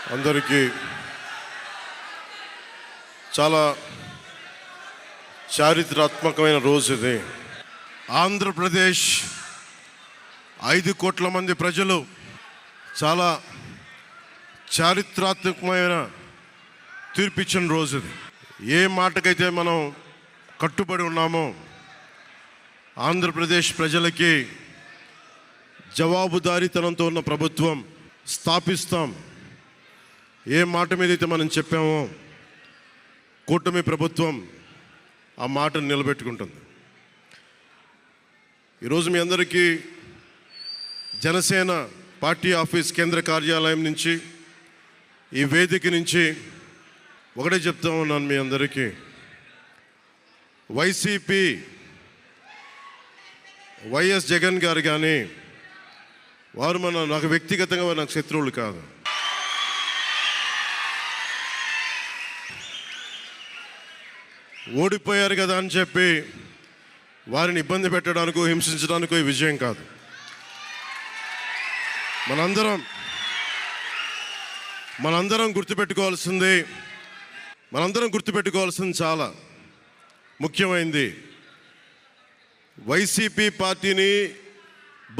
అందరికీ చాలా చారిత్రాత్మకమైన రోజు ఇది. ఆంధ్రప్రదేశ్ 5 కోట్ల మంది ప్రజలు చాలా చారిత్రాత్మకమైన తీర్పిచ్చిన రోజు ఇది. ఏ మాటకైతే మనం కట్టుబడి ఉన్నామో ఆంధ్రప్రదేశ్ ప్రజలకి జవాబుదారీతనంతో ఉన్న ప్రభుత్వం స్థాపిస్తాం. ఏ మాట మీదైతే మనం చెప్పామో కూటమి ప్రభుత్వం ఆ మాటను నిలబెట్టుకుంటుంది. ఈరోజు మీ అందరికీ జనసేన పార్టీ ఆఫీస్ కేంద్ర కార్యాలయం నుంచి, ఈ వేదిక నుంచి ఒకటే చెప్తా ఉన్నాను మీ అందరికీ, వైసీపీ వైఎస్ జగన్ గారు కానీ వారు నాకు వ్యక్తిగతంగా నాకు శత్రువులు కాదు. ఓడిపోయారు కదా అని చెప్పి వారిని ఇబ్బంది పెట్టడానికో హింసించడానికో ఈ విజయం కాదు. మనందరం గుర్తుపెట్టుకోవాల్సింది చాలా ముఖ్యమైనది. వైసీపీ పార్టీని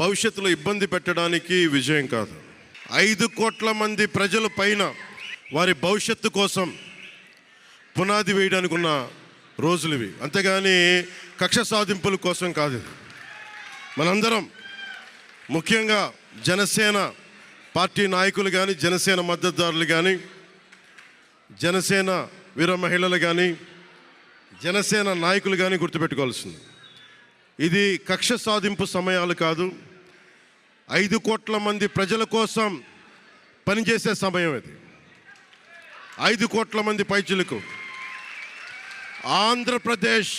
భవిష్యత్తులో ఇబ్బంది పెట్టడానికి విజయం కాదు. 5 కోట్ల మంది ప్రజల పైన వారి భవిష్యత్తు కోసం పునాది వేయడానికి ఉన్న రోజులు ఇవి. అంతేగాని కక్ష సాధింపుల కోసం కాదు. మనందరం ముఖ్యంగా జనసేన పార్టీ నాయకులు కానీ, జనసేన మద్దతుదారులు కానీ, జనసేన వీర మహిళలు కానీ, జనసేన నాయకులు కానీ గుర్తుపెట్టుకోవాల్సింది, ఇది కక్ష సాధింపు సమయాలు కాదు. 5 కోట్ల మంది ప్రజల కోసం పనిచేసే సమయం ఇది. 5 కోట్ల మంది పైచులకు ఆంధ్రప్రదేశ్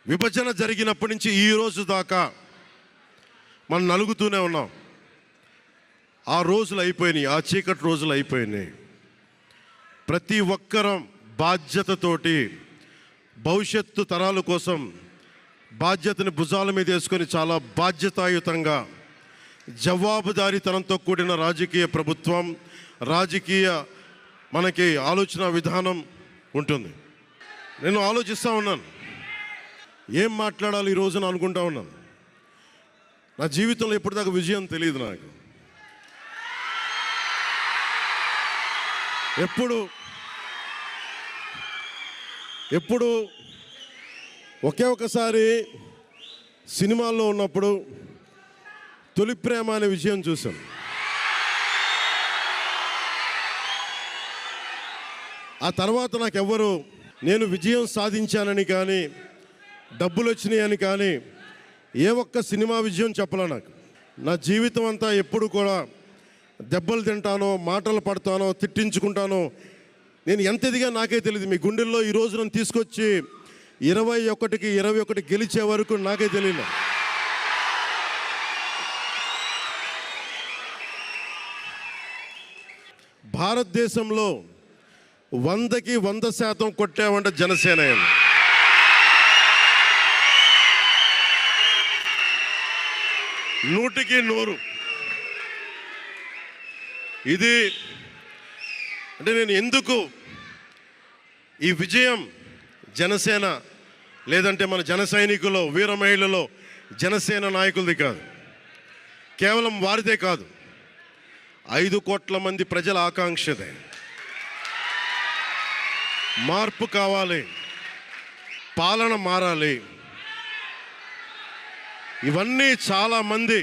విభజన జరిగినప్పటి నుంచి ఈ రోజు దాకా మనం నలుగుతూనే ఉన్నాం. ఆ రోజులు అయిపోయినాయి, ఆ చీకటి రోజులు అయిపోయినాయి. ప్రతి ఒక్కరం బాధ్యతతోటి భవిష్యత్తు తరాల కోసం బాధ్యతని భుజాల మీద వేసుకొని చాలా బాధ్యతాయుతంగా జవాబుదారీతనంతో కూడిన రాజకీయ ప్రభుత్వం, రాజకీయ మనకి ఆలోచన విధానం ఉంటుంది. నేను ఆలోచిస్తూ ఉన్నాను, ఏం మాట్లాడాలి ఈ రోజున అనుకుంటా ఉన్నాను. నా జీవితంలో ఎప్పటిదాకా విజయం తెలియదు నాకు. ఎప్పుడు ఒకే ఒకసారి సినిమాల్లో ఉన్నప్పుడు తొలి ప్రేమ అనే విజయం చూశాను. ఆ తర్వాత నాకెవ్వరు నేను విజయం సాధించానని కానీ, డబ్బులు వచ్చినాయని కానీ ఏ ఒక్క సినిమా విజయం చెప్పలే నాకు. నా జీవితం అంతా ఎప్పుడు కూడా దెబ్బలు తింటానో, మాటలు పడతానో, తిట్టించుకుంటానో, నేను ఎంత ఎదిగా నాకే తెలియదు. మీ గుండెల్లో ఈ రోజు నన్ను తీసుకొచ్చి 21కి 21 గెలిచే వరకు నాకే తెలియదు. భారతదేశంలో 100కి 100% కొట్టామంటే జనసేన. 100కి 100. ఇది అంటే నేను ఎందుకు ఈ విజయం జనసేన లేదంటే మన జన సైనికులు, వీర మహిళలో జనసేన నాయకులది కాదు, కేవలం వారిదే కాదు, 5 కోట్ల మంది ప్రజల ఆకాంక్షదే. మార్పు కావాలి, పాలన మారాలి. ఇవన్నీ చాలామంది,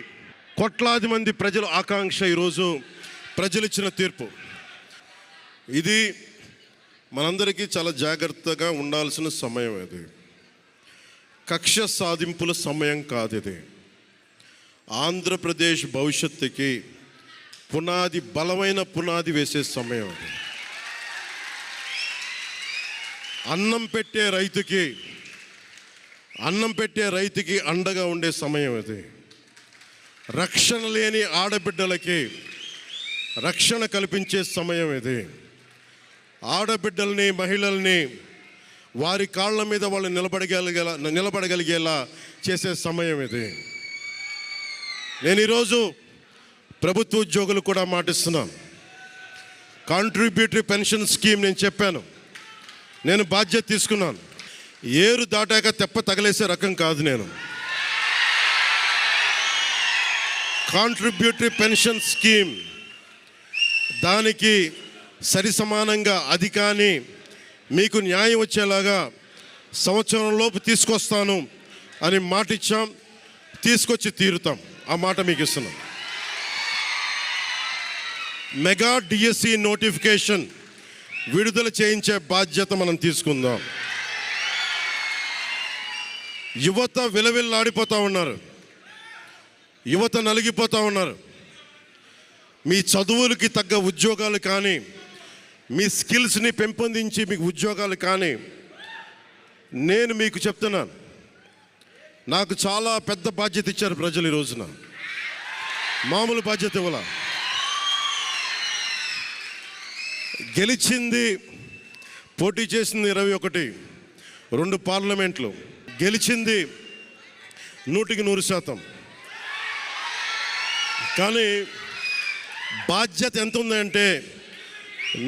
కోట్లాది మంది ప్రజల ఆకాంక్ష. ఈరోజు ప్రజలు ఇచ్చిన తీర్పు ఇది. మనందరికీ చాలా జాగ్రత్తగా ఉండాల్సిన సమయం ఇది. కక్ష సాధింపుల సమయం కాదు ఇది. ఆంధ్రప్రదేశ్ భవిష్యత్తుకి పునాది, బలమైన పునాది వేసే సమయం ఇది. అన్నం పెట్టే రైతుకి అండగా ఉండే సమయం ఇది. రక్షణ లేని ఆడబిడ్డలకి రక్షణ కల్పించే సమయం ఇది. ఆడబిడ్డల్ని, మహిళల్ని వారి కాళ్ళ మీద వాళ్ళు నిలబడగలిగేలా చేసే సమయం ఇది. నేను ఈరోజు ప్రభుత్వ ఉద్యోగులు కూడా మాటిస్తున్నాను, కాంట్రిబ్యూటరీ పెన్షన్ స్కీమ్ నేను చెప్పాను, నేను బాధ్యత తీసుకున్నాను. ఏరు దాటాక తెప్ప తగలేసే రకం కాదు నేను. కాంట్రిబ్యూటరీ పెన్షన్ స్కీమ్ దానికి సరి సమానంగా అది కానీ మీకు న్యాయం వచ్చేలాగా సంవత్సరంలోపు తీసుకొస్తాను అని మాట ఇచ్చాం, తీసుకొచ్చి తీరుతాం. ఆ మాట మీకు ఇస్తున్నాం. మెగా డిఎస్సి నోటిఫికేషన్ విడుదల చేయించే బాధ్యత మనం తీసుకుందాం. యువత విలవిల్లాడిపోతూ ఉన్నారు, యువత నలిగిపోతూ ఉన్నారు. మీ చదువులకి తగ్గ ఉద్యోగాలు కానీ, మీ స్కిల్స్ని పెంపొందించి మీకు ఉద్యోగాలు కానీ, నేను మీకు చెప్తున్నాను, నాకు చాలా పెద్ద బాధ్యత ఇచ్చారు ప్రజలు. ఈ రోజున మామూలు బాధ్యత ఇవ్వాల. గెలిచింది, పోటీ చేసింది 21, 2 పార్లమెంట్లు గెలిచింది 100%. కానీ బాధ్యత ఎంత ఉందంటే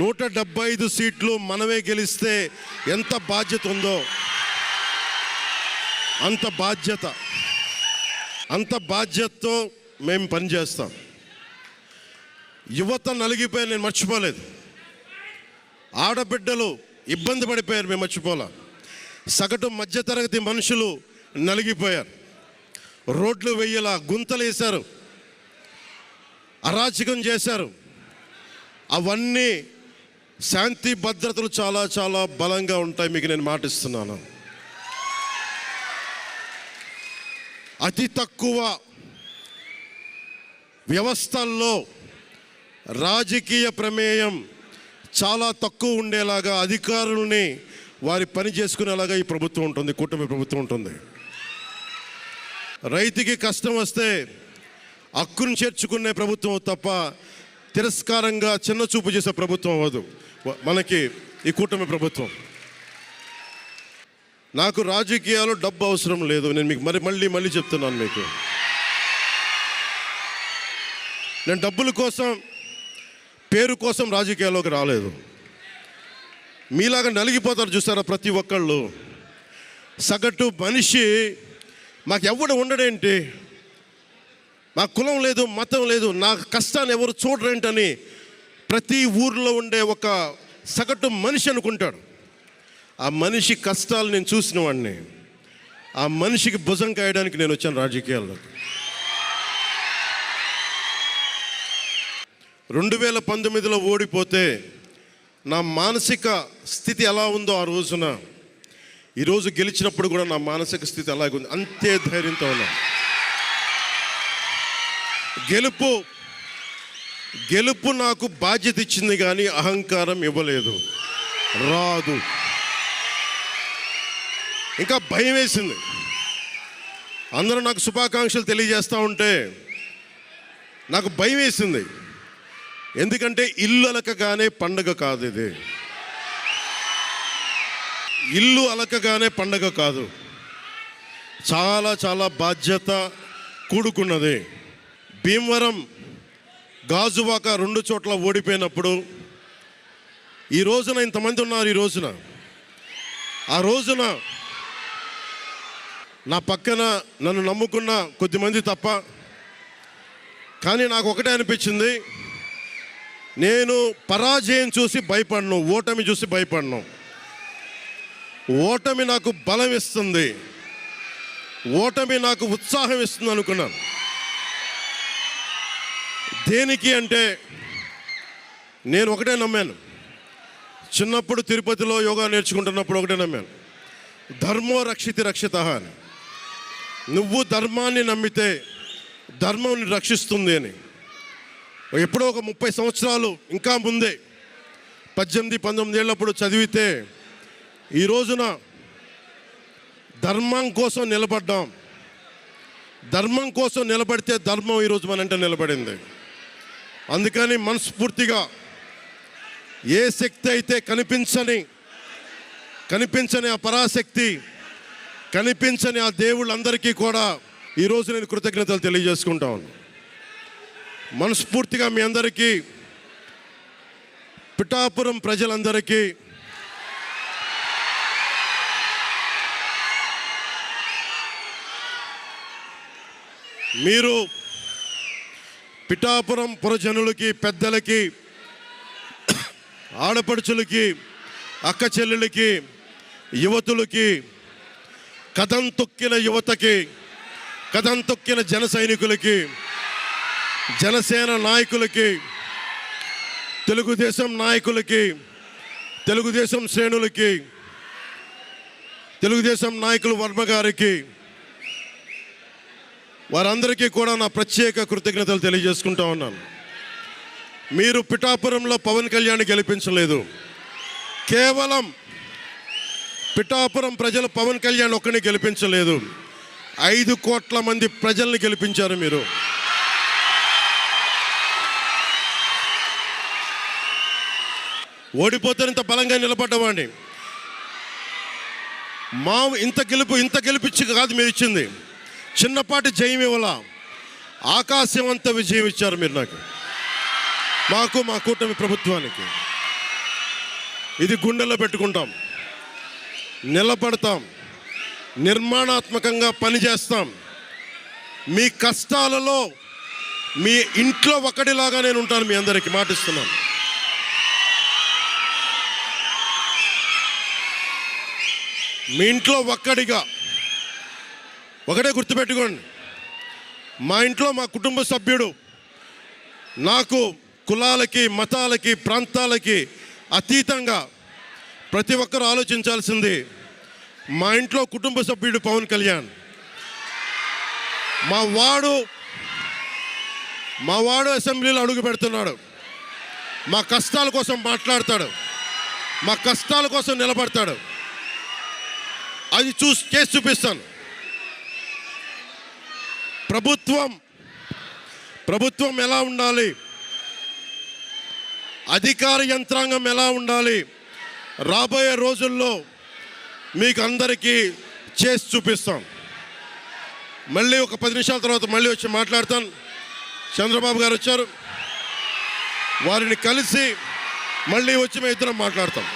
175 సీట్లు మనమే గెలిస్తే ఎంత బాధ్యత ఉందో అంత బాధ్యతతో మేము పనిచేస్తాం. యువత నలిగిపోయి నేను మర్చిపోలేదు. ఆడబిడ్డలు ఇబ్బంది పడిపోయారు, మేము మర్చిపోలే. సగటు మధ్యతరగతి మనుషులు నలిగిపోయారు. రోడ్లు వెయ్యలా, గుంతలు వేశారు, అరాచకం చేశారు. అవన్నీ శాంతి భద్రతలు చాలా చాలా బలంగా ఉంటాయి, మీకు నేను మాటిస్తున్నాను. అతి తక్కువ వ్యవస్థల్లో రాజకీయ ప్రమేయం చాలా తక్కువ ఉండేలాగా, అధికారుల్ని వారి పని చేసుకునేలాగా ఈ ప్రభుత్వం ఉంటుంది, కూటమి ప్రభుత్వం ఉంటుంది. రైతుకి కష్టం వస్తే హక్కును చేర్చుకునే ప్రభుత్వం తప్ప తిరస్కారంగా చిన్న చూపు చేసే ప్రభుత్వం అవ్వదు మనకి ఈ కూటమి ప్రభుత్వం. నాకు రాజకీయాలు డబ్బు అవసరం లేదు. నేను మీకు మళ్ళీ చెప్తున్నాను, మీకు నేను డబ్బుల కోసం, పేరు కోసం రాజకీయాల్లోకి రాలేదు. మీలాగా నలిగిపోతారు చూసారా ప్రతి ఒక్కళ్ళు. సగటు మనిషి మాకు ఎవడు ఉండడేంటి, మా కులం లేదు, మతం లేదు, నా కష్టాన్ని ఎవరు చూడరేంటని ప్రతి ఊర్లో ఉండే ఒక సగటు మనిషి అనుకుంటాడు. ఆ మనిషి కష్టాలు నేను చూసిన వాడిని. ఆ మనిషికి భుజం కాయడానికి నేను వచ్చాను రాజకీయాల్లో. 2019లో ఓడిపోతే నా మానసిక స్థితి ఎలా ఉందో ఆ రోజున, ఈరోజు గెలిచినప్పుడు కూడా నా మానసిక స్థితి అలాగే ఉంది. అంతే ధైర్యంతో ఉన్నా. గెలుపు నాకు బాధ్యత ఇచ్చింది కానీ అహంకారం ఇవ్వలేదు, రాదు. ఇంకా భయం వేసింది. అందరూ నాకు శుభాకాంక్షలు తెలియజేస్తూ ఉంటే నాకు భయం వేసింది. ఎందుకంటే ఇల్లు అలకగానే పండగ కాదు ఇది. ఇల్లు అలకగానే పండగ కాదు, చాలా చాలా బాధ్యత కూడుకున్నది. భీమవరం, గాజువాక 2 చోట్ల ఓడిపోయినప్పుడు ఈ రోజున ఇంతమంది ఉన్నారు. ఆ రోజున నా పక్కన నన్ను నమ్ముకున్న కొద్దిమంది తప్ప. కానీ నాకు ఒకటే అనిపించింది, నేను పరాజయం చూసి భయపడను, ఓటమి చూసి భయపడను. ఓటమి నాకు బలం ఇస్తుంది, ఓటమి నాకు ఉత్సాహం ఇస్తుంది అనుకున్నాను. దేనికి అంటే నేను ఒకటే నమ్మాను. చిన్నప్పుడు తిరుపతిలో యోగా నేర్చుకుంటున్నప్పుడు ఒకటే నమ్మాను, ధర్మో రక్షితి రక్షితః అని. నువ్వు ధర్మాన్ని నమ్మితే ధర్మం రక్షిస్తుంది అని. ఎప్పుడో ఒక 30 సంవత్సరాలు ఇంకా ముందే 18-19 ఏళ్ళప్పుడు చదివితే ఈ రోజున ధర్మం కోసం నిలబడ్డాం. ధర్మం కోసం నిలబడితే ధర్మం ఈరోజు మనంటే నిలబడింది. అందుకని మనస్ఫూర్తిగా ఏ శక్తి అయితే కనిపించని ఆ పరాశక్తి, కనిపించని ఆ దేవుళ్ళందరికీ కూడా ఈరోజు నేను కృతజ్ఞతలు తెలియజేసుకుంటాను. మనస్ఫూర్తిగా మీ అందరికీ పిఠాపురం ప్రజలందరికీ మీరు పిఠాపురం పురజనులకి, పెద్దలకి, ఆడపడుచులకి, అక్క చెల్లెలకి, యువతులకి, కథం తొక్కిన యువతకి, కథం తొక్కిన జన సైనికులకి, జనసేన నాయకులకి, తెలుగుదేశం నాయకులకి, తెలుగుదేశం శ్రేణులకి, తెలుగుదేశం నాయకులు వర్మ గారికి, వారందరికీ కూడా నా ప్రత్యేక కృతజ్ఞతలు తెలియజేసుకుంటా ఉన్నాను. మీరు పిఠాపురంలో పవన్ కళ్యాణ్ గెలిపించలేదు. కేవలం పిఠాపురం ప్రజలు పవన్ కళ్యాణ్ ఒక్కడిని గెలిపించలేదు, 5 కోట్ల మంది ప్రజల్ని గెలిపించారు మీరు. ఓడిపోతే ఇంత బలంగా నిలబడ్డవాడిని. మా ఇంత గెలిపించి కాదు మీరు ఇచ్చింది, చిన్నపాటి జయం ఇవ్వాల, ఆకాశవంత విజయం ఇచ్చారు మీరు నాకు, మాకు, మా కూటమి ప్రభుత్వానికి. ఇది గుండెల్లో పెట్టుకుంటాం, నిలబడతాం, నిర్మాణాత్మకంగా పనిచేస్తాం. మీ కష్టాలలో మీ ఇంట్లో ఒకటిలాగా నేను ఉంటాను, మీ అందరికీ మాటిస్తున్నాను. మీ ఇంట్లో ఒక్కడిగా, ఒకటే గుర్తుపెట్టుకోండి, మా ఇంట్లో మా కుటుంబ సభ్యుడు. నాకు కులాలకి, మతాలకి, ప్రాంతాలకి అతీతంగా ప్రతి ఒక్కరూ ఆలోచించాల్సింది, మా ఇంట్లో కుటుంబ సభ్యుడు పవన్ కళ్యాణ్. మా వాడు అసెంబ్లీలో అడుగు పెడుతున్నాడు, మా కష్టాల కోసం మాట్లాడతాడు, మా కష్టాల కోసం నిలబడతాడు. అది చేసి చూపిస్తాను. ప్రభుత్వం ఎలా ఉండాలి, అధికార యంత్రాంగం ఎలా ఉండాలి, రాబోయే రోజుల్లో మీకు అందరికీ చేసి చూపిస్తాం. మళ్ళీ ఒక 10 నిమిషాల తర్వాత మళ్ళీ వచ్చి మాట్లాడతాను. చంద్రబాబు గారు వచ్చారు, వారిని కలిసి మళ్ళీ వచ్చి మేము ఇద్దరం మాట్లాడతాం.